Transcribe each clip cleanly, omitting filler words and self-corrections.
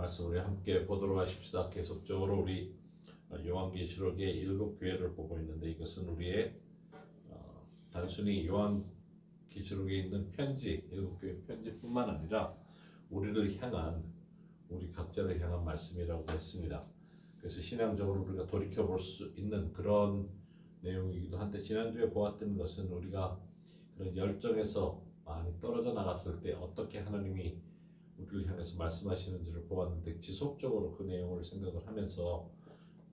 말씀을 함께 보도록 하십시다. 계속적으로 우리 요한계시록의 7교회를 보고 있는데 이것은 우리의 단순히 요한계시록에 있는 편지, 7교회 편지뿐만 아니라 우리를 향한, 우리 각자를 향한 말씀이라고 했습니다. 그래서 신앙적으로 우리가 돌이켜볼 수 있는 그런 내용이기도 한데, 지난주에 보았던 것은 우리가 그런 열정에서 많이 떨어져 나갔을 때 어떻게 하나님이 우리를 향해서 말씀하시는지를 보았는데, 지속적으로 그 내용을 생각을 하면서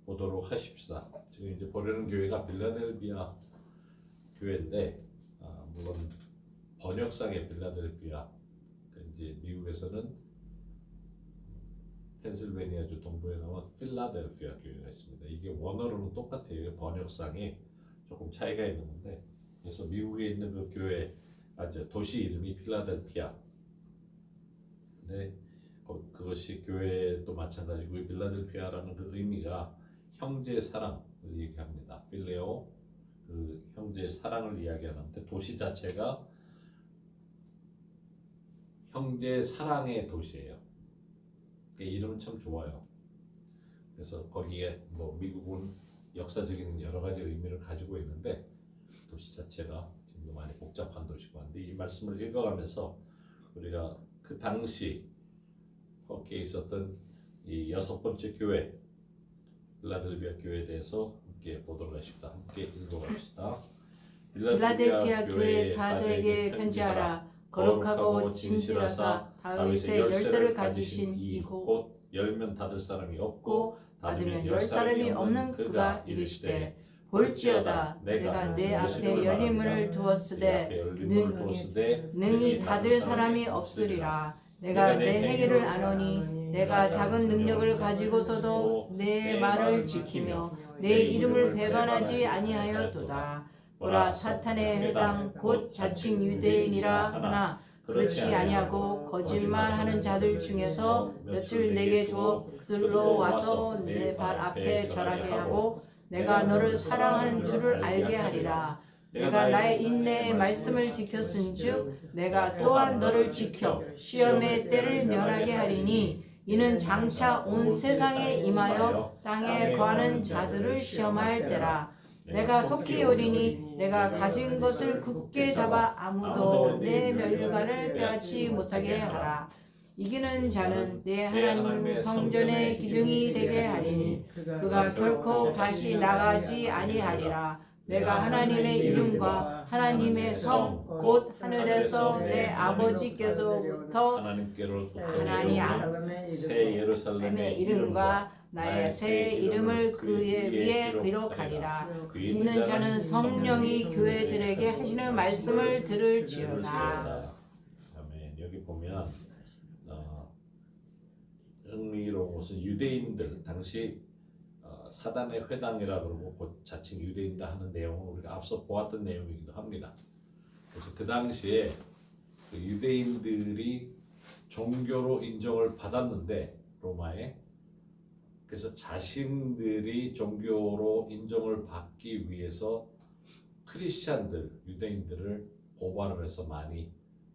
보도록 하십시다. 지금 이제 보려는 교회가 빌라델비아 교회인데, 물론 번역상의 빌라델비아, 이제 미국에서는 펜실베니아주 동부에 가면 필라델피아 교회가 있습니다. 이게 원어로는 똑같아요. 번역상에 조금 차이가 있는 건데, 그래서 미국에 있는 그 교회, 도시 이름이 필라델피아. 근데 그것이 교회도 마찬가지고, 필라델피아라는 그 의미가 형제의 사랑을 얘기합니다. 필레오, 그 형제의 사랑을 이야기하는데, 도시 자체가 형제의 사랑의 도시예요. 이름은 참 좋아요. 그래서 거기에 미국은 역사적인 여러 가지 의미를 가지고 있는데, 도시 자체가 지금 많이 복잡한 도시고 한데, 이 말씀을 읽어가면서 우리가 그 당시 거기에 있었던 이 6번째 교회, 필라델비아 교회에 대해서 함께 보도록 하십시다. 함께 읽어봅시다. 필라델피아 교회 사자에게 편지하라. 거룩하고 진실하사 다윗의 열쇠를 가지신 이곳 열면 닫을 사람이 없고 닫으면 열 사람이 없는 그가 이르시되, 볼지어다 내가 내 앞에 열림을 두었으되 능히 닫을 사람이 없으리라. 내가 내 행위를 아노니 내가 작은 능력을 가지고서도 내 말을 지키며 내 이름을 배반하지 아니하였도다. 보라, 사탄의 회당 곧 자칭 유대인이라 하나 그렇지 아니하고 거짓말하는 자들 중에서 며칠 내게 주어 그들로 와서 내 발 앞에 절하게 하고 내가 너를 사랑하는 줄을 알게 하리라. 내가 나의 인내의 말씀을 지켰은즉 내가 또한 너를 지켜 시험의 때를 면하게 하리니, 이는 장차 온 세상에 임하여 땅에 거하는 자들을 시험할 때라. 내가 속히 오리니 내가 가진 것을 굳게 잡아 아무도 내 면류관을 빼앗지 못하게 하라. 이기는 자는 내 하나님 성전의 기둥이 되게 하리니 그가 결코 다시 나가지 아니하리라. 내가 하나님의 이름과 하나님의 성 곧 하늘에서 내 아버지께서부터 하나님 새 예루살렘의 이름과 나의 새 이름을 그의 위에 기록하리라. 이기는 자는 성령이 교회들에게 하시는 말씀을 들을지어다. 아멘. 여기 보면 흥미로운 것은 유대인들, 당시 사단의 회당이라 그러고 곧 자칭 유대인이라 하는 내용은 우리가 앞서 보았던 내용이기도 합니다. 그래서 그 당시에 그 유대인들이 종교로 인정을 받았는데, 로마에, 그래서 자신들이 종교로 인정을 받기 위해서 크리스찬들, 유대인들을 고발을 해서 많이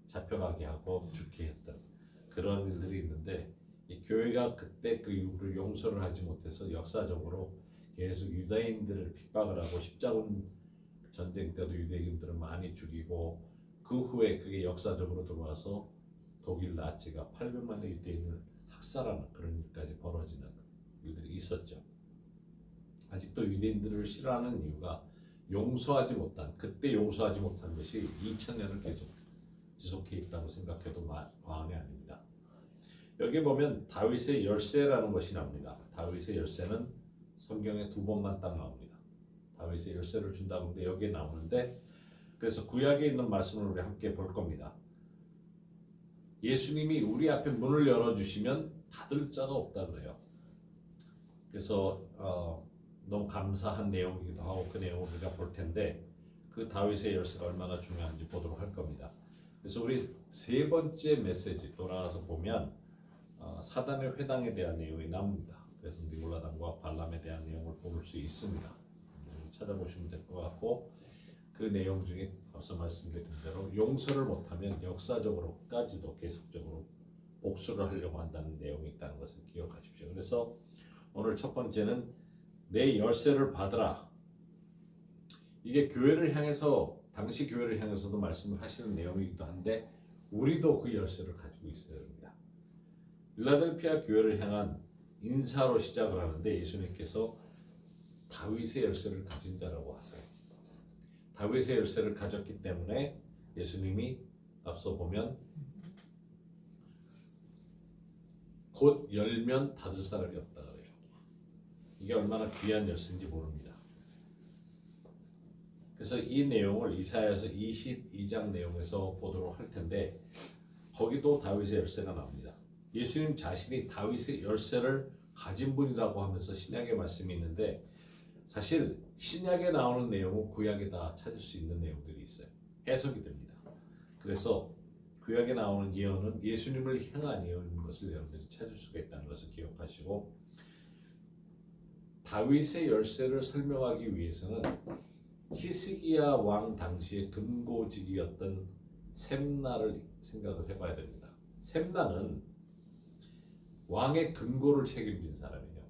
잡혀가게 하고 죽게 했던 그런 일들이 있는데, 이 교회가 그때 그 이유를 용서를 하지 못해서 역사적으로 계속 유대인들을 핍박을 하고, 십자군 전쟁 때도 유대인들을 많이 죽이고, 그 후에 그게 역사적으로 들어와서 독일 나치가 800만의 유대인을 학살하는 그런 일까지 벌어지는 일들이 있었죠. 아직도 유대인들을 싫어하는 이유가 그때 용서하지 못한 것이 2000년을 계속 지속해 있다고 생각해도 과언이 아닙니다. 여기 보면 다윗의 열쇠라는 것이 나옵니다. 다윗의 열쇠는 성경에 2번만 딱 나옵니다. 다윗의 열쇠를 준다고 하는데 여기에 나오는데, 그래서 구약에 있는 말씀을 우리 함께 볼 겁니다. 예수님이 우리 앞에 문을 열어주시면 닫을 자가 없다 그래요. 그래서 너무 감사한 내용이기도 하고, 그 내용을 우리가 볼 텐데, 그 다윗의 열쇠가 얼마나 중요한지 보도록 할 겁니다. 그래서 우리 3번째 메시지 돌아가서 보면 사단의 회당에 대한 내용이 나옵니다. 그래서 니골라당과 발람에 대한 내용을 볼 수 있습니다. 찾아보시면 될 것 같고, 그 내용 중에 앞서 말씀드린 대로 용서를 못하면 역사적으로까지도 계속적으로 복수를 하려고 한다는 내용이 있다는 것을 기억하십시오. 그래서 오늘 첫 번째는 내 열쇠를 받으라. 이게 교회를 향해서 당시 교회를 향해서도 말씀을 하시는 내용이기도 한데 우리도 그 열쇠를 가지고 있어야 됩니다. 필라델피아 교회를 향한 인사로 시작을 하는데 예수님께서 다윗의 열쇠를 가진 자라고 하세요. 다윗의 열쇠를 가졌기 때문에 예수님이 앞서 보면 곧 열면 닫을 사람이 없다 그래요. 이게 얼마나 귀한 열쇠인지 모릅니다. 그래서 이 내용을 이사야서 22장 내용에서 보도록 할 텐데 거기도 다윗의 열쇠가 나옵니다. 예수님 자신이 다윗의 열쇠를 가진 분이라고 하면서 신약의 말씀이 있는데 사실 신약에 나오는 내용은 구약에 다 찾을 수 있는 내용들이 있어요. 해석이 됩니다. 그래서 구약에 나오는 예언은 예수님을 향한 예언인 것을 여러분들이 찾을 수가 있다는 것을 기억하시고 다윗의 열쇠를 설명하기 위해서는 히스기야 왕 당시의 금고직이었던 셈나를 생각을 해봐야 됩니다. 셈나는 왕의 금고를 책임진 사람이에요.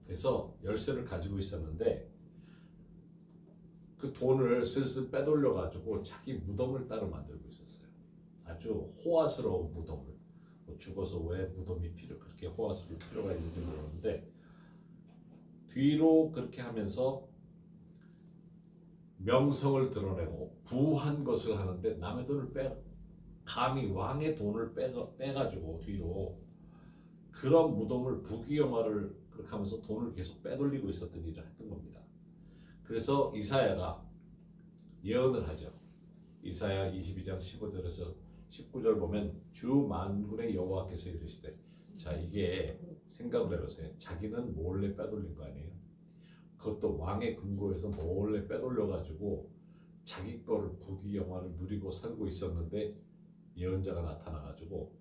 그래서 열쇠를 가지고 있었는데 그 돈을 슬슬 빼돌려 가지고 자기 무덤을 따로 만들고 있었어요. 아주 호화스러운 무덤을. 죽어서 왜 무덤이 그렇게 호화스러울 필요가 있는지 모르는데 뒤로 그렇게 하면서 명성을 드러내고 부한 것을 하는데 남의 돈을 감히 왕의 돈을 빼가지고 뒤로 그런 무덤을 부귀영화를 그렇게 하면서 돈을 계속 빼돌리고 있었던 일을 했던 겁니다. 그래서 이사야가 예언을 하죠. 이사야 22장 15절에서 19절 보면 주 만군의 여호와께서 이르시되 자 이게 생각을 해보세요. 자기는 몰래 빼돌린 거 아니에요. 그것도 왕의 금고에서 몰래 빼돌려가지고 자기 거를 부귀영화를 누리고 살고 있었는데 예언자가 나타나가지고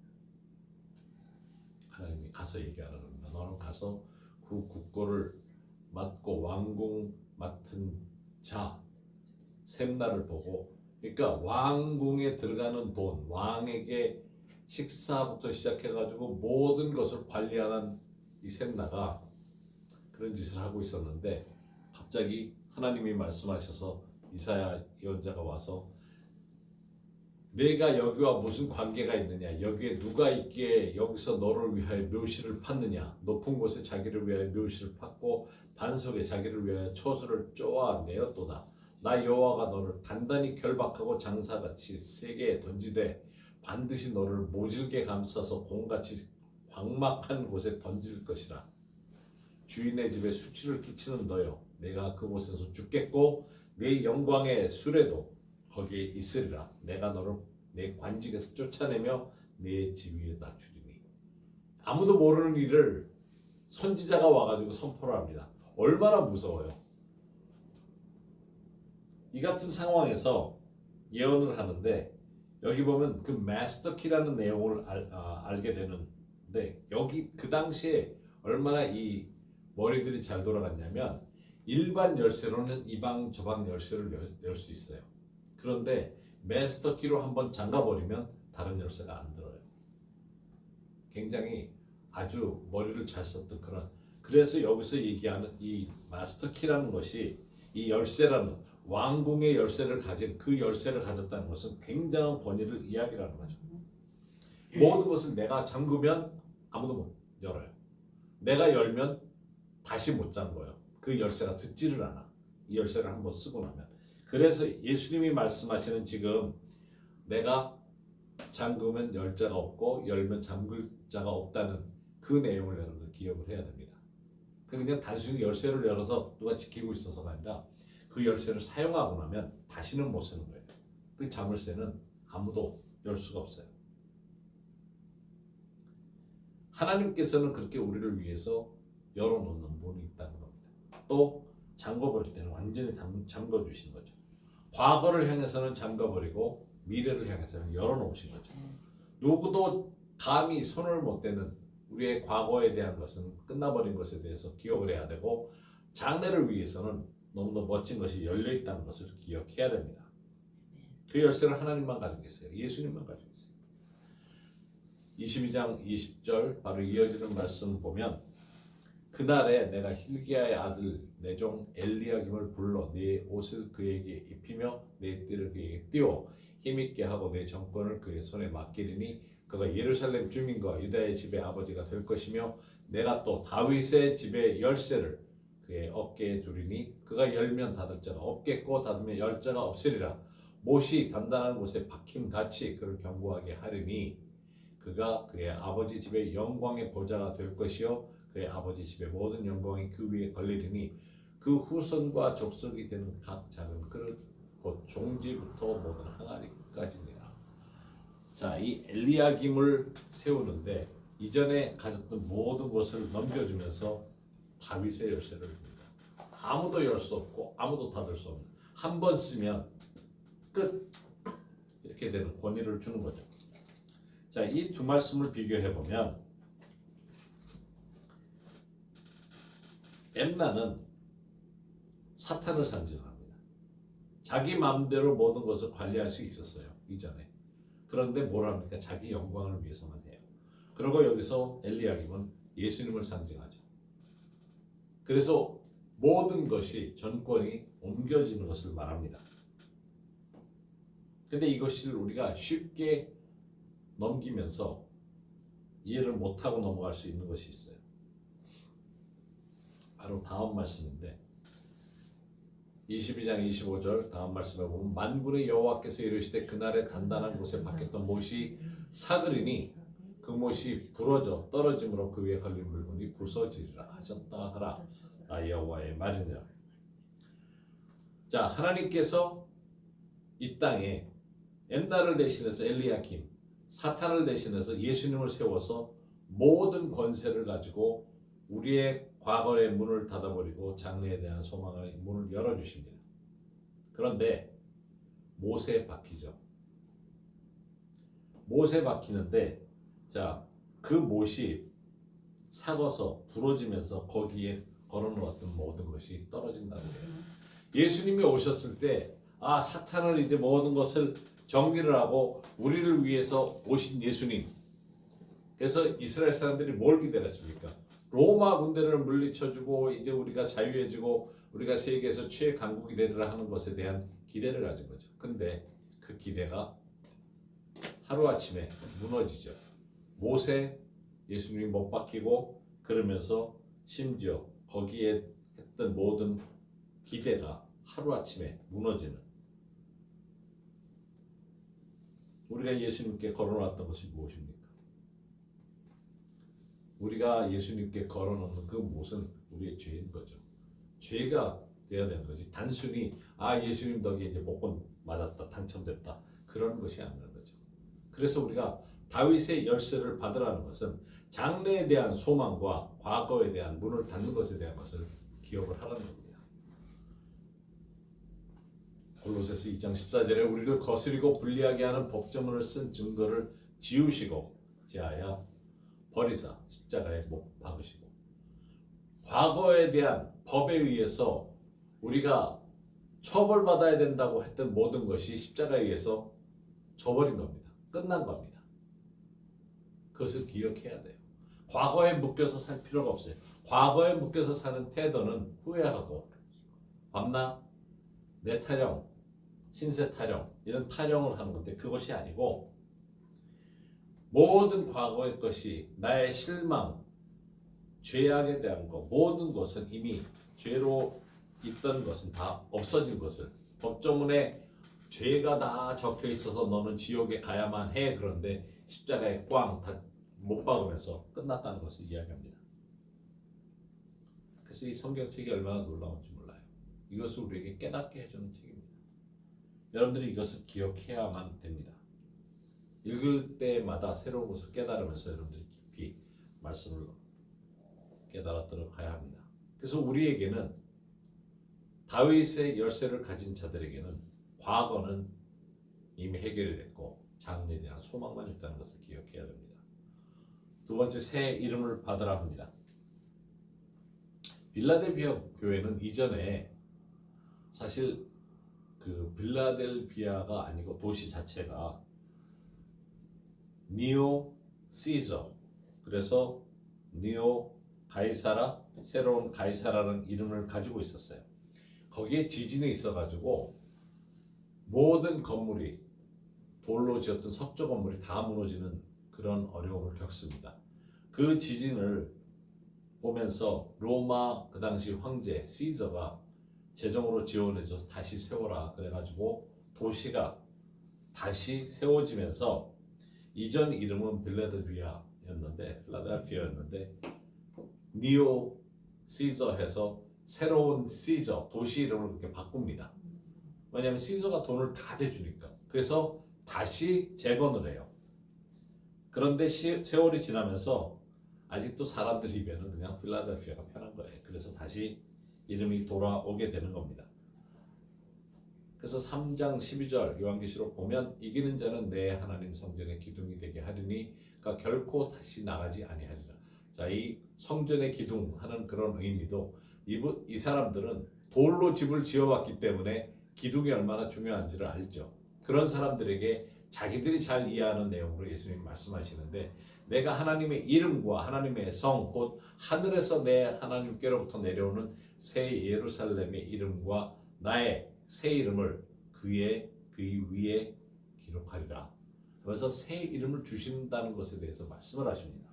하나님이 가서 얘기하는 겁니다. 너는 가서 그 국고를 맡고 왕궁 맡은 자 셈나를 보고 그러니까 왕궁에 들어가는 돈 왕에게 식사부터 시작해가지고 모든 것을 관리하는 이 셈나가 그런 짓을 하고 있었는데 갑자기 하나님이 말씀하셔서 이사야 예언자가 와서 내가 여기와 무슨 관계가 있느냐 여기에 누가 있기에 여기서 너를 위하여 묘시를 팠느냐 높은 곳에 자기를 위하여 묘시를 팠고 반석에 자기를 위하여 초소를 쪼아내었도다 나 여호와가 너를 단단히 결박하고 장사같이 세계에 던지되 반드시 너를 모질게 감싸서 공같이 광막한 곳에 던질 것이라 주인의 집에 수치를 끼치는 너여 내가 그곳에서 죽겠고 네 영광의 수레도 거기에 있으리라 내가 너를 내 관직에서 쫓아내며 내 지위에 낮추리니 아무도 모르는 일을 선지자가 와가지고 선포를 합니다. 얼마나 무서워요. 이 같은 상황에서 예언을 하는데 여기 보면 그 마스터키라는 내용을 알게 되는데 여기 그 당시에 얼마나 이 머리들이 잘 돌아갔냐면 일반 열쇠로는 이방 저방 열쇠를 열 수 있어요. 그런데 마스터키로 한번 잠가버리면 다른 열쇠가 안 들어요. 굉장히 아주 머리를 잘 썼던 그런 그래서 여기서 얘기하는 이 마스터키라는 것이 이 열쇠라는 왕궁의 열쇠를 가진 그 열쇠를 가졌다는 것은 굉장한 권위를 이야기하는 거죠. 모든 것을 내가 잠그면 아무도 못 열어요. 내가 열면 다시 못 잠궈요. 그 열쇠가 듣지를 않아. 이 열쇠를 한번 쓰고 나면. 그래서 예수님이 말씀하시는 지금 내가 잠그면 열 자가 없고 열면 잠글 자가 없다는 그 내용을 여러분들 기억을 해야 됩니다. 그냥 단순히 열쇠를 열어서 누가 지키고 있어서가 아니라 그 열쇠를 사용하고 나면 다시는 못 쓰는 거예요. 그 자물쇠는 아무도 열 수가 없어요. 하나님께서는 그렇게 우리를 위해서 열어놓는 문이 있다는 겁니다. 또 잠궈버릴 때는 완전히 잠궈주신 거죠. 과거를 향해서는 잠궈버리고 미래를 향해서는 열어놓으신 거죠. 누구도 감히 손을 못 대는 우리의 과거에 대한 것은 끝나버린 것에 대해서 기억을 해야 되고 장래를 위해서는 너무나 멋진 것이 열려있다는 것을 기억해야 됩니다. 그 열쇠를 하나님만 가지고 계세요. 예수님만 가지고 계세요. 22장 20절 바로 이어지는 말씀 보면 그날에 내가 hil기야의 아들 내 종 엘리야김을 불러 네 옷을 그에게 입히며 네 띠를 그에게 띄워 힘있게 하고 내 정권을 그의 손에 맡기리니 그가 예루살렘 주민과 유다의 집의 아버지가 될 것이며 내가 또 다윗의 집의 열쇠를 그의 어깨에 두리니 그가 열면 닫을 자가 없겠고 닫으면 열 자가 없으리라. 못이 단단한 곳에 박힘같이 그를 견고하게 하리니 그가 그의 아버지 집의 영광의 보좌가 될 것이요 그의 아버지 집의 모든 영광이 그 위에 걸리리니 그 후손과 족속이 되는 각 작은 그릇 곧 종지부터 모든 항아리까지니라. 자, 이 엘리야김을 세우는데 이전에 가졌던 모든 것을 넘겨주면서 다윗의 열쇠를 줍니다. 아무도 열 수 없고 아무도 닫을 수 없는, 한 번 쓰면 끝, 이렇게 되는 권위를 주는 거죠. 자, 이 두 말씀을 비교해 보면 엠나는 사탄을 상징합니다. 자기 마음대로 모든 것을 관리할 수 있었어요, 이전에. 그런데 뭘 합니까? 자기 영광을 위해서만 해요. 그리고 여기서 엘리야김은 예수님을 상징하죠. 그래서 모든 것이 전권이 옮겨지는 것을 말합니다. 근데 이것을 우리가 쉽게 넘기면서 이해를 못하고 넘어갈 수 있는 것이 있어요. 바로 다음 말씀인데 22장 25절 다음 말씀에 보면 만군의 여호와께서 이르시되 그날에 단단한 곳에 박혔던 못이 사그리니 그 못이 부러져 떨어짐으로 그 위에 걸린 물건이 부서지리라 하셨다 하라. 나 여호와의 말이니라. 자, 하나님께서 이 땅에 엠나를 대신해서 엘리야김, 사탄을 대신해서 예수님을 세워서 모든 권세를 가지고 우리의 과거의 문을 닫아버리고 장래에 대한 소망의 문을 열어주십니다. 그런데 못에 박히죠. 못에 박히는데 자, 그 못이 삭아서 부러지면서 거기에 걸어놓았던 모든 것이 떨어진다고 해요. 예수님이 오셨을 때 사탄을 이제 모든 것을 정리를 하고 우리를 위해서 오신 예수님. 그래서 이스라엘 사람들이 뭘 기다렸습니까? 로마 군대를 물리쳐주고 이제 우리가 자유해지고 우리가 세계에서 최강국이 되리라 하는 것에 대한 기대를 가진 거죠. 근데 그 기대가 하루아침에 무너지죠. 못에 예수님이 못 박히고 그러면서 심지어 거기에 했던 모든 기대가 하루아침에 무너지는, 우리가 예수님께 걸어놨던 것이 무엇입니까? 우리가 예수님께 걸어놓는 그 못은 우리의 죄인 거죠. 죄가 되어야 되는 거지. 단순히 예수님 덕에 이제 복권 맞았다, 당첨됐다, 그런 것이 아니라는 거죠. 그래서 우리가 다윗의 열쇠를 받으라는 것은 장래에 대한 소망과 과거에 대한 문을 닫는 것에 대한 것을 기억을 하라는 겁니다. 골로새서 2장 14절에 우리를 거스리고 불리하게 하는 법조문을 쓴 증거를 지우시고 제하여 버리사 십자가에 못 박으시고, 과거에 대한 법에 의해서 우리가 처벌받아야 된다고 했던 모든 것이 십자가에 의해서 져버린 겁니다. 끝난 겁니다. 그것을 기억해야 돼요. 과거에 묶여서 살 필요가 없어요. 과거에 묶여서 사는 태도는 후회하고 밤낮 내 타령, 신세 타령, 이런 타령을 하는 건데 그것이 아니고 모든 과거의 것이 나의 실망, 죄악에 대한 것, 모든 것은 이미 죄로 있던 것은 다 없어진 것을, 법조문에 죄가 다 적혀 있어서 너는 지옥에 가야만 해, 그런데 십자가에 꽝 다 못 박으면서 끝났다는 것을 이야기합니다. 그래서 이 성경책이 얼마나 놀라운지 몰라요. 이것을 우리에게 깨닫게 해주는 책입니다. 여러분들이 이것을 기억해야만 됩니다. 읽을 때마다 새로운 것을 깨달으면서 여러분들이 깊이 말씀을 깨달았도록 가야 합니다. 그래서 우리에게는, 다윗의 열쇠를 가진 자들에게는 과거는 이미 해결이 됐고 장래에 대한 소망만 있다는 것을 기억해야 됩니다. 두 번째, 새 이름을 받으라 합니다. 빌라델비아 교회는 이전에 사실 그 빌라델비아가 아니고 도시 자체가 니오 시저. 그래서 니오 가이사라, 새로운 가이사라는 이름을 가지고 있었어요. 거기에 지진이 있어가지고 모든 건물이 돌로 지었던 석조 건물이 다 무너지는 그런 어려움을 겪습니다. 그 지진을 보면서 로마 그 당시 황제 시저가 재정으로 지원해줘서 다시 세워라 그래가지고 도시가 다시 세워지면서 이전 이름은 필라델피아였는데 니오 시저 해서 새로운 시저 도시 이름을 그렇게 바꿉니다. 왜냐하면 시저가 돈을 다 대주니까. 그래서 다시 재건을 해요. 그런데 세월이 지나면서 아직도 사람들 입에는 그냥 필라델피아가 편한 거예요. 그래서 다시 이름이 돌아오게 되는 겁니다. 그래서 3장 12절 요한계시록 보면 이기는 자는 내 하나님 성전의 기둥이 되게 하리니 그러니까 결코 다시 나가지 아니하리라. 자, 이 성전의 기둥하는 그런 의미도 이 사람들은 돌로 집을 지어왔기 때문에 기둥이 얼마나 중요한지를 알죠. 그런 사람들에게 자기들이 잘 이해하는 내용으로 예수님이 말씀하시는데 내가 하나님의 이름과 하나님의 성 곧 하늘에서 내 하나님께로부터 내려오는 새 예루살렘의 이름과 나의 새 이름을 그의 위에 기록하리라. 그래서 새 이름을 주신다는 것에 대해서 말씀을 하십니다.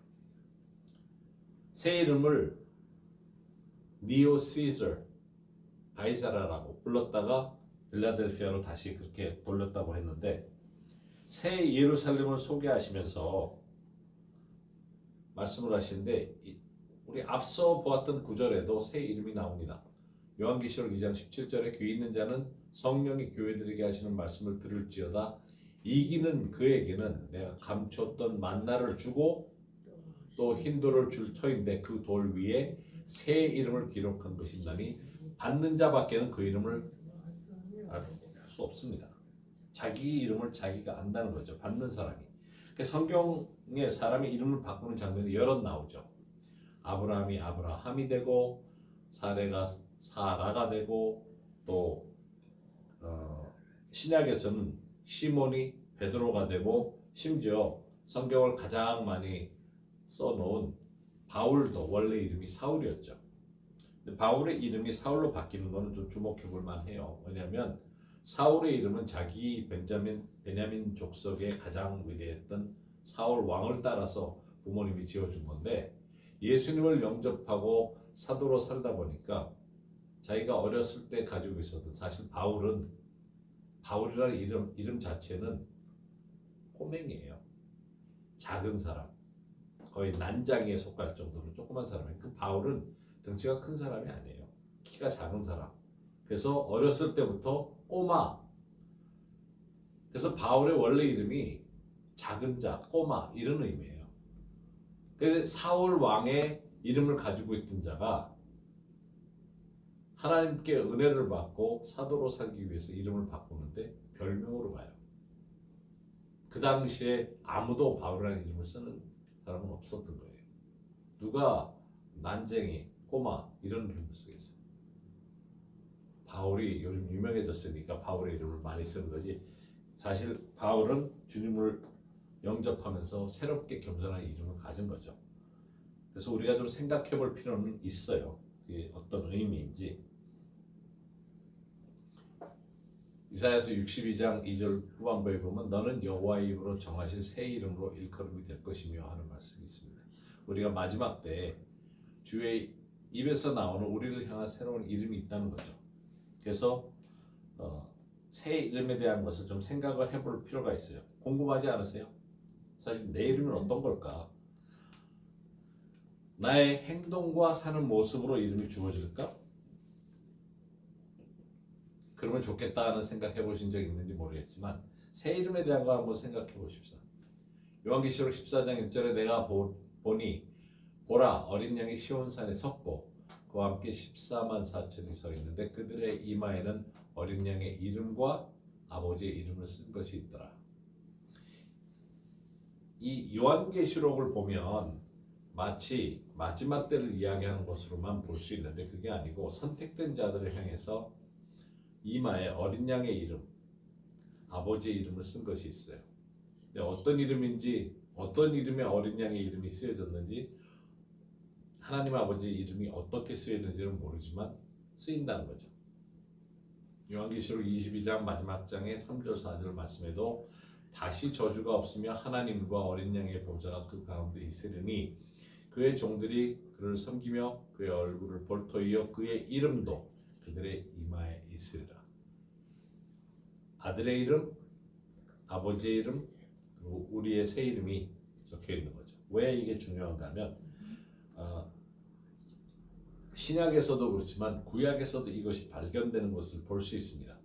새 이름을 니오 시저 가이사라라고 불렀다가 필라델피아로 다시 그렇게 돌렸다고 했는데 새 예루살렘을 소개하시면서 말씀을 하시는데 우리 앞서 보았던 구절에도 새 이름이 나옵니다. 요한계시록 2장 17절에 귀 있는 자는 성령이 교회들에게 하시는 말씀을 들을지어다. 이기는 그에게는 내가 감췄던 만나를 주고 또 흰돌을 줄 터인데 그 돌 위에 새 이름을 기록한 것이 있나니 받는 자밖에는 그 이름을 알 수 없습니다. 자기 이름을 자기가 안다는 거죠. 받는 사람이. 성경에 사람의 이름을 바꾸는 장면이 여럿 나오죠. 아브라함이 아브라함이 되고 사레가 사라가 되고 또 신약에서는 시몬이 베드로가 되고 심지어 성경을 가장 많이 써놓은 바울도 원래 이름이 사울이었죠. 근데 바울의 이름이 사울로 바뀌는 거는 좀 주목해 볼 만해요. 왜냐하면 사울의 이름은 자기 베냐민 족속의 가장 위대했던 사울 왕을 따라서 부모님이 지어준 건데 예수님을 영접하고 사도로 살다 보니까 자기가 어렸을 때 가지고 있었던 사실 바울이라는 이름 자체는 꼬맹이에요. 작은 사람. 거의 난장이에 속할 정도로 조그만 사람이에요. 그 바울은 덩치가 큰 사람이 아니에요. 키가 작은 사람. 그래서 어렸을 때부터 꼬마. 그래서 바울의 원래 이름이 작은 자, 꼬마 이런 의미예요. 그래서 사울 왕의 이름을 가지고 있던 자가 하나님께 은혜를 받고 사도로 살기 위해서 이름을 바꾸는데 별명으로 가요. 그 당시에 아무도 바울이라는 이름을 쓰는 사람은 없었던 거예요. 누가 난쟁이, 꼬마 이런 이름을 쓰겠어요. 바울이 요즘 유명해졌으니까 바울의 이름을 많이 쓰는 거지. 사실 바울은 주님을 영접하면서 새롭게 겸손한 이름을 가진 거죠. 그래서 우리가 좀 생각해 볼 필요는 있어요. 그게 어떤 의미인지. 이사야서 62장 2절 후반부에 보면 너는 여호와의 입으로 정하실 새 이름으로 일컬음이 될 것이며 하는 말씀이 있습니다. 우리가 마지막 때 주의 입에서 나오는 우리를 향한 새로운 이름이 있다는 거죠. 그래서 새 이름에 대한 것을 좀 생각을 해볼 필요가 있어요. 궁금하지 않으세요? 사실 내 이름은 어떤 걸까? 나의 행동과 사는 모습으로 이름이 주어질까? 그러면 좋겠다 하는 생각해 보신 적 있는지 모르겠지만 새 이름에 대한 거 한번 생각해 보십시오. 요한계시록 14장 1절에 내가 보니 보라 어린 양이 시온산에 섰고 그와 함께 14만 4천이 서 있는데 그들의 이마에는 어린 양의 이름과 아버지의 이름을 쓴 것이 있더라. 이 요한계시록을 보면 마치 마지막 때를 이야기하는 것으로만 볼 수 있는데 그게 아니고 선택된 자들을 향해서 이마에 어린 양의 이름, 아버지의 이름을 쓴 것이 있어요. 근데 어떤 이름인지 어떤 이름의 어린 양의 이름이 쓰여졌는지 하나님 아버지 이름이 어떻게 쓰여졌는지는 모르지만 쓰인다는 거죠. 요한계시록 22장 마지막 장의 3절 4절 말씀에도 다시 저주가 없으며 하나님과 어린 양의 보좌가 그 가운데 있으리니 그의 종들이 그를 섬기며 그의 얼굴을 볼 터이요 그의 이름도 그들의 이마에 있으리라. 아들의 이름, 아버지의 이름, 그리고 우리의 새 이름이 적혀 있는 거죠. 왜 이게 중요한가 하면 신약에서도 그렇지만 구약에서도 이것이 발견되는 것을 볼 수 있습니다.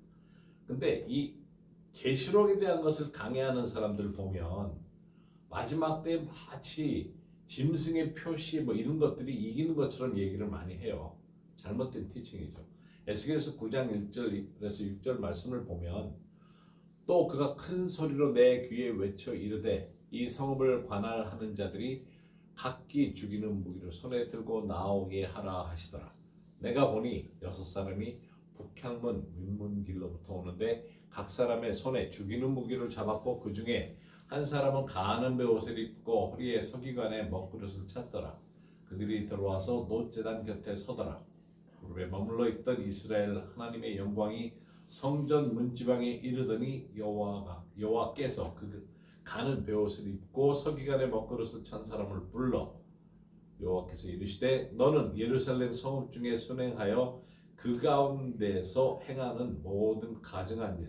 근데 이 계시록에 대한 것을 강해하는 사람들을 보면 마지막 때에 마치 짐승의 표시 뭐 이런 것들이 이기는 것처럼 얘기를 많이 해요. 잘못된 티칭이죠. 에스겔서 9장 1절에서 6절 말씀을 보면 또 그가 큰 소리로 내 귀에 외쳐 이르되 이 성읍을 관할하는 자들이 각기 죽이는 무기를 손에 들고 나오게 하라 하시더라. 내가 보니 6사람이 북향문 윗문길로부터 오는데 각 사람의 손에 죽이는 무기를 잡았고 그 중에 한 사람은 가는 베옷을 입고 허리에 서기관에 먹그릇을 찼더라. 그들이 들어와서 놋제단 곁에 서더라. 그룹에 머물러 있던 이스라엘 하나님의 영광이 성전 문지방에 이르더니 여호와께서 그 가는 베옷을 입고 서기관의 먹그릇을 찬 사람을 불러 여호와께서 이르시되 너는 예루살렘 성읍 중에 순행하여 그 가운데서 행하는 모든 가증한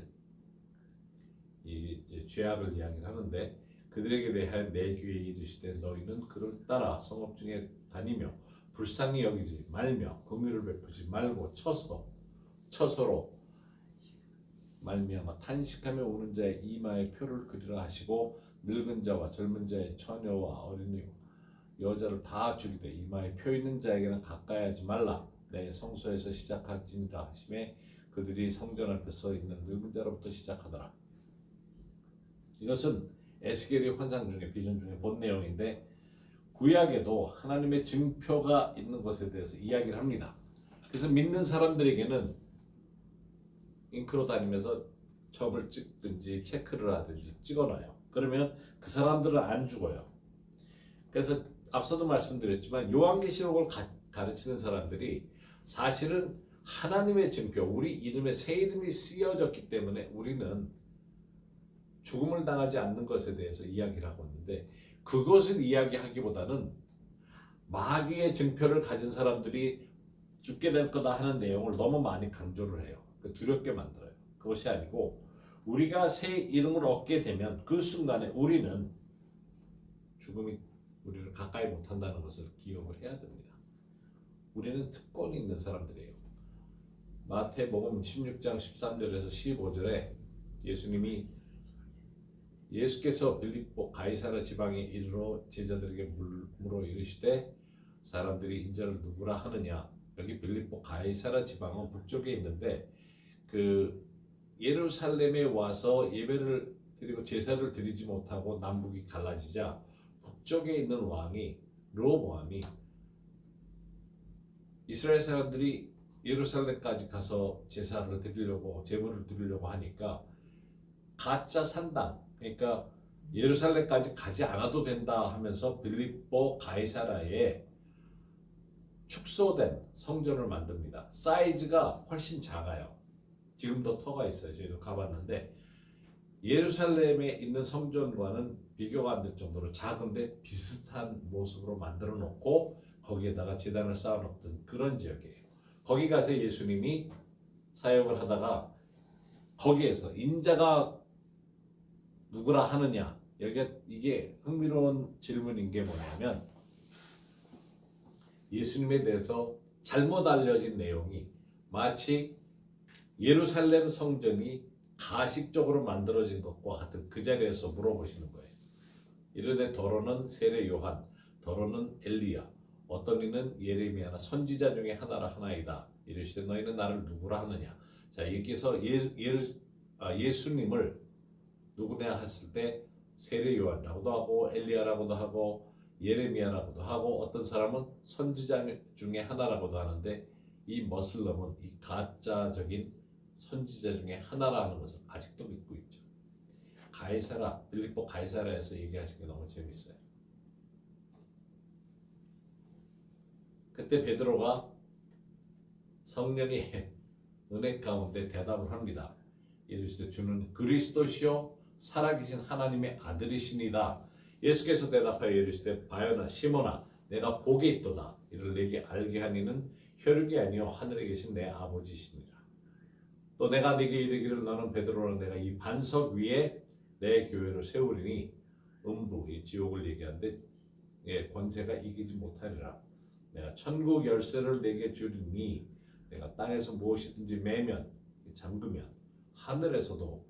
일, 이제 죄악을 이야기를 하는데 그들에게 대하여 내 귀에 이르시되 너희는 그를 따라 성읍 중에 다니며 불쌍히 여기지 말며 긍휼을 베푸지 말고 처소로 말미암아 탄식하며 우는 자의 이마에 표를 그리라 하시고 늙은 자와 젊은 자의 처녀와 어린이와 여자를 다 죽이되 이마에 표 있는 자에게는 가까이 하지 말라. 내 성소에서 시작할지니라 하시매 그들이 성전 앞에 서 있는 늙은 자로부터 시작하더라. 이것은 에스겔의 환상 중에 비전 중에 본 내용인데 구약에도 하나님의 증표가 있는 것에 대해서 이야기를 합니다. 그래서 믿는 사람들에게는 잉크로 다니면서 점을 찍든지 체크를 하든지 찍어놔요. 그러면 그 사람들은 안 죽어요. 그래서 앞서도 말씀드렸지만 요한계시록을 가르치는 사람들이 사실은 하나님의 증표, 우리 이름에 새 이름이 쓰여졌기 때문에 우리는 죽음을 당하지 않는 것에 대해서 이야기를 하고 있는데 그것을 이야기하기보다는 마귀의 증표를 가진 사람들이 죽게 될 거다 하는 내용을 너무 많이 강조를 해요. 두렵게 만들어요. 그것이 아니고 우리가 새 이름을 얻게 되면 그 순간에 우리는 죽음이 우리를 가까이 못한다는 것을 기억을 해야 됩니다. 우리는 특권이 있는 사람들이에요. 마태복음 16장 13절에서 15절에 예수께서 빌립보 가이사라 지방에 이르러 제자들에게 물어 이르시되 사람들이 인자를 누구라 하느냐. 여기 빌립보 가이사라 지방은 북쪽에 있는데 그 예루살렘에 와서 예배를 드리고 제사를 드리지 못하고 남북이 갈라지자 북쪽에 있는 왕이 르호보암이 이스라엘 사람들이 예루살렘까지 가서 제사를 드리려고 제물을 드리려고 하니까 가짜 산당, 그러니까 예루살렘까지 가지 않아도 된다 하면서 빌립보 가이사라에 축소된 성전을 만듭니다. 사이즈가 훨씬 작아요. 지금도 터가 있어요. 저희도 가봤는데 예루살렘에 있는 성전과는 비교가 안 될 정도로 작은데 비슷한 모습으로 만들어 놓고 거기에다가 제단을 쌓아 놓던 그런 지역이에요. 거기 가서 예수님이 사역을 하다가 거기에서 인자가 누구라 하느냐, 이게 흥미로운 질문인 게 뭐냐면 예수님에 대해서 잘못 알려진 내용이 마치 예루살렘 성전이 가식적으로 만들어진 것과 같은 그 자리에서 물어보시는 거예요. 이르되 더러는 세례 요한, 더러는 엘리야, 어떤 이는 예레미야나 선지자 중에 하나라 하나이다. 이르시되 너희는 나를 누구라 하느냐. 자, 여기서 예수님을 누구냐 했을 때 세례 요한이라고도 하고 엘리야라고도 하고 예레미야라고도 하고 어떤 사람은 선지자 중에 하나라고도 하는데 이 머슬럼은 이 가짜적인 선지자 중에 하나라는 것을 아직도 믿고 있죠. 가이사라, 빌립보 가이사라에서 얘기하신 게 너무 재밌어요. 그때 베드로가 성령의 은혜 가운데 대답을 합니다. 이르시되 주는 그리스도시요 살아계신 하나님의 아들이시니다. 예수께서 대답하여 이르시되 바요나 시몬아 내가 복이 있도다. 이를 내게 알게 하니는 혈육이 아니요 하늘에 계신 내 아버지시니라. 또 내가 네게 이르기를 너는 베드로라 내가 이 반석 위에 내 교회를 세우리니 음부 이 지옥을 얘기하는데 권세가 이기지 못하리라. 내가 천국 열쇠를 내게 주리니 내가 땅에서 무엇이든지 매면 잠그면 하늘에서도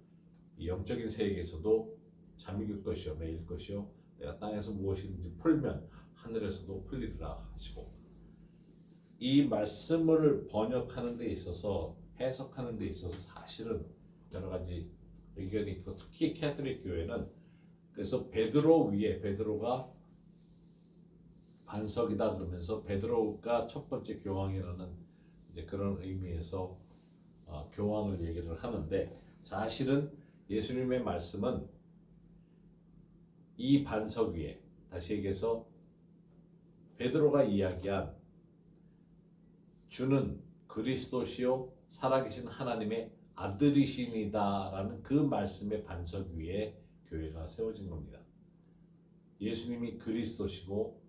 이 영적인 세계에서도 잠길 것이요 매일 것이요 내가 땅에서 무엇이든지 풀면 하늘에서도 풀리리라 하시고, 이 말씀을 번역하는 데 있어서 해석하는 데 있어서 사실은 여러 가지 의견이 있고, 특히 캐톨릭 교회는 그래서 베드로 위에 베드로가 반석이다 그러면서 베드로가 첫 번째 교황이라는 이제 그런 의미에서 교황을 얘기를 하는데, 사실은 예수님의 말씀은 이 반석 위에, 다시 얘기해서 베드로가 이야기한 주는 그리스도시요 살아계신 하나님의 아들이시니다라는 그 말씀의 반석 위에 교회가 세워진 겁니다. 예수님이 그리스도시고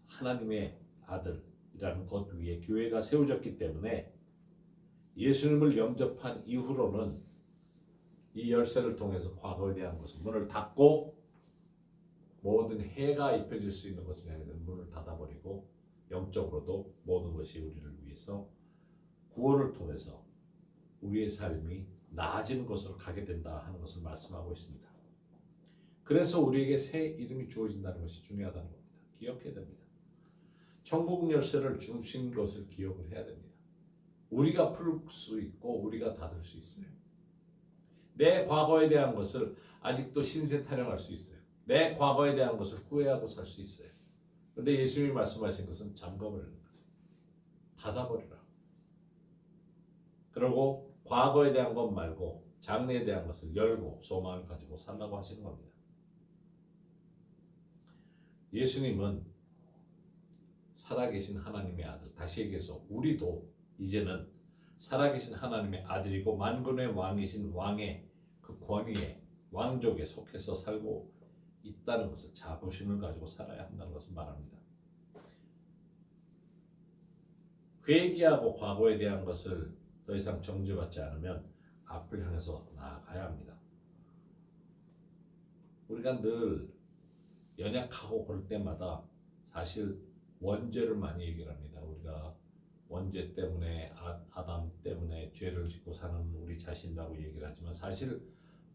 하나님의 아들이라는 것 위에 교회가 세워졌기 때문에 예수님을 영접한 이후로는 이 열쇠를 통해서 과거에 대한 것을 문을 닫고 모든 해가 입혀질 수 있는 것을 향해서 문을 닫아버리고 영적으로도 모든 것이 우리를 위해서 구원을 통해서 우리의 삶이 나아지는 것으로 가게 된다 하는 것을 말씀하고 있습니다. 그래서 우리에게 새 이름이 주어진다는 것이 중요하다는 겁니다. 기억해야 됩니다. 천국 열쇠를 주신 것을 기억을 해야 됩니다. 우리가 풀 수 있고 우리가 닫을 수 있어요. 내 과거에 대한 것을 아직도 신세 타령할 수 있어요. 내 과거에 대한 것을 후회하고 살 수 있어요. 그런데 예수님이 말씀하신 것은 잠가버리는 거예요. 닫아버리라. 그리고 과거에 대한 것 말고 장래에 대한 것을 열고 소망을 가지고 살라고 하시는 겁니다. 예수님은 살아계신 하나님의 아들, 다시 얘기해서 우리도 이제는 살아계신 하나님의 아들이고 만군의 왕이신 왕의 그 권위에 왕족에 속해서 살고 있다는 것을 자부심을 가지고 살아야 한다는 것을 말합니다. 회개하고 과거에 대한 것을 더 이상 정죄받지 않으면 앞을 향해서 나아가야 합니다. 우리가 늘 연약하고 그럴 때마다 사실 원죄를 많이 얘기를 합니다. 우리가 원죄 때문에 아담 때문에 죄를 짓고 사는 우리 자신이라고 얘기를 하지만 사실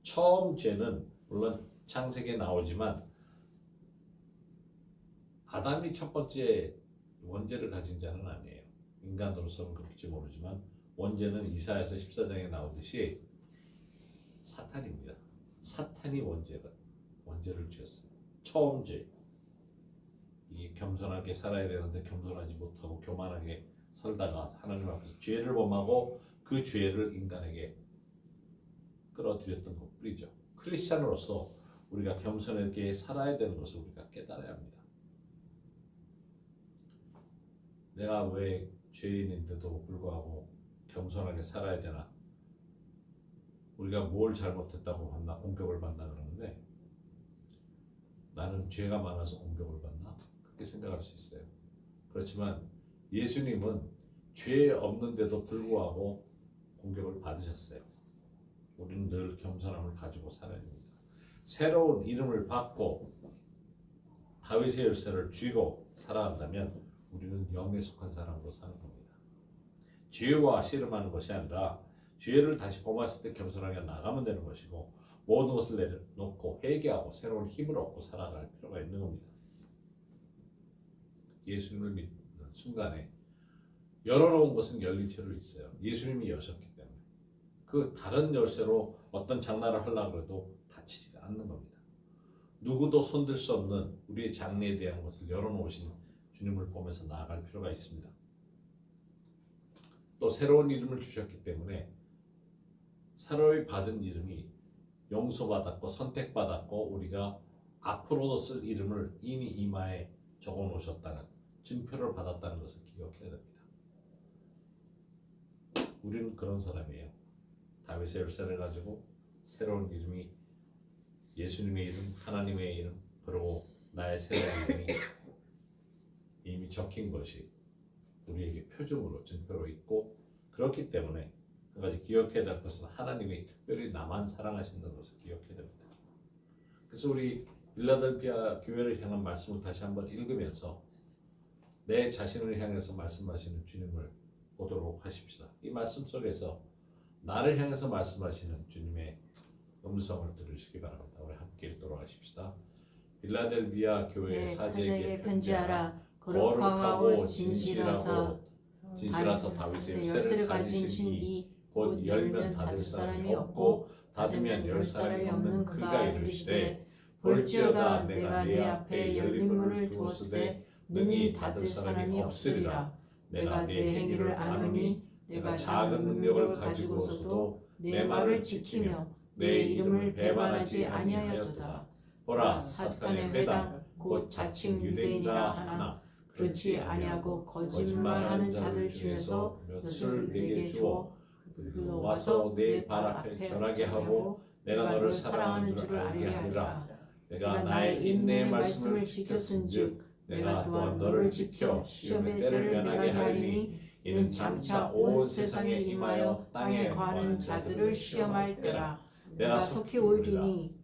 처음 죄는 물론 창세기에 나오지만 아담이 첫 번째 원죄를 가진 자는 아니에요. 인간으로서는 그럴지 모르지만 원죄는 이사야서 14장에 나오듯이 사탄입니다. 사탄이 원죄를 지었어요. 처음 죄. 이 겸손하게 살아야 되는데 겸손하지 못하고 교만하게 살다가 하나님 앞에서 죄를 범하고 그 죄를 인간에게 끌어들였던 것뿐이죠. 크리스찬으로서 우리가 겸손하게 살아야 되는 것을 우리가 깨달아야 합니다. 내가 왜 죄인인데도 불구하고 겸손하게 살아야 되나? 우리가 뭘 잘못했다고 만나 공격을 받나 그러는데, 나는 죄가 많아서 공격을 받나? 그렇게 생각할 수 있어요. 그렇지만 예수님은 죄 없는데도 불구하고 공격을 받으셨어요. 우리는 늘 겸손함을 가지고 살아야 됩니다. 새로운 이름을 받고 다윗의 열쇠를 쥐고 살아간다면 우리는 영에 속한 사람으로 사는 겁니다. 죄와 씨름하는 것이 아니라 죄를 다시 범했을 때 겸손하게 나가면 되는 것이고, 모든 것을 내려놓고 회개하고 새로운 힘을 얻고 살아갈 필요가 있는 겁니다. 예수님을 믿는 순간에 열어놓은 것은 열린 채로 있어요. 예수님이 여셨기 때문에. 그 다른 열쇠로 어떤 장난을 하려고 해도 닫히지가 않는 겁니다. 누구도 손댈 수 없는 우리의 장래에 대한 것을 열어놓으신 주님을 보면서 나아갈 필요가 있습니다. 또 새로운 이름을 주셨기 때문에 새로이 받은 이름이 용서받았고 선택받았고 우리가 앞으로도 쓸 이름을 이미 이마에 적어 놓으셨다는 증표를 받았다는 것을 기억해야 됩니다. 우리는 그런 사람이에요. 다윗의 열쇠를 가지고 새로운 이름이 예수님의 이름, 하나님의 이름, 그리고 나의 새로운 이름이 이미 적힌 것이 우리에게 표징으로 증표로 있고, 그렇기 때문에 한 가지 기억해야 될 것은 하나님이 특별히 나만 사랑하신다는 것을 기억해야 됩니다. 그래서 우리 빌라델피아 교회를 향한 말씀을 다시 한번 읽으면서 내 자신을 향해서 말씀하시는 주님을 보도록 하십시다. 이 말씀 속에서 나를 향해서 말씀하시는 주님의 음성을 들으시기 바랍니다. 우리 함께 읽도록 하십시다. 빌라델비아 교회의 사제에게 편지하라. 거룩하고 진실하서 다윗의 열쇠를 가진 이 곧 열면 닫을 사람이 없고 닫으면 열 사람이 없는 그가 이르시되 볼지어다 내가 네 앞에 열린 문을 두었으되 능히 닫을 사람이 없으리라. 내가 네 행위를 아노니 내가 작은 능력을 가지고서도 내 말을 지키며 내 이름을 배반하지 아니하였도다. 보라, 사탄의 회당 곧 자칭 유대인이라 하나 그렇지 아니하고 거짓말하는 자들 중에서 몇을 내게 주어 그들로 와서 내 발 앞에 절하게 하고 내가 너를 사랑하는 줄을 알게 하리라. 내가 나의 인내의 말씀을 지켰은즉 내가 또한 너를 지켜 시험의 때를 면하게 하리니 이는 장차 온 세상에 임하여 땅에 거하는 자들을 시험할 때라. 내가 속히 오리니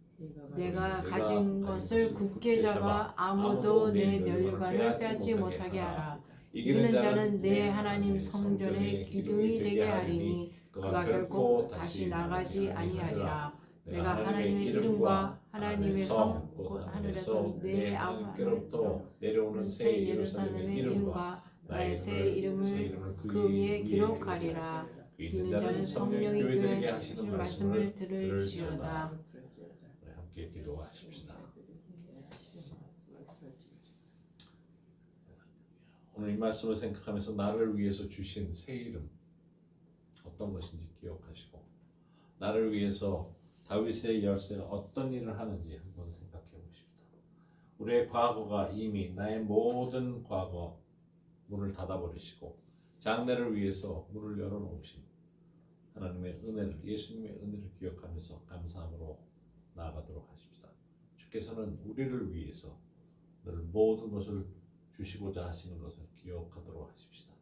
내가 가진 것을 굳게 잡아 아무도 내 면류관을 빼앗지 못하게 하라. 이기는 자는 내 하나님 성전의 기둥이 되게 하리니 그가 결코 다시 나가지 아니하리라. 내가 하나님의 이름과 하나님의 성 곧 하늘에서 내 하나님께로부터 내려오는 새 예루살렘의 이름과 나의 새 이름을 그 위에 기록하리라. 이기는 자는 성령이 교회에게 하시는 말씀을 들을지어다. 함께 기도하십시다. 오늘 이 말씀을 생각하면서 나를 위해서 주신 새 이름 어떤 것인지 기억하시고, 나를 위해서 다윗의 열쇠가 어떤 일을 하는지 한번 생각해 보십시다. 우리의 과거가 이미 나의 모든 과거 문을 닫아버리시고 장래를 위해서 문을 열어놓으신 하나님의 은혜를, 예수님의 은혜를 기억하면서 감사함으로 나아가도록 하십시다. 주께서는 우리를 위해서 늘 모든 것을 주시고자 하시는 것을 기억하도록 하십시다.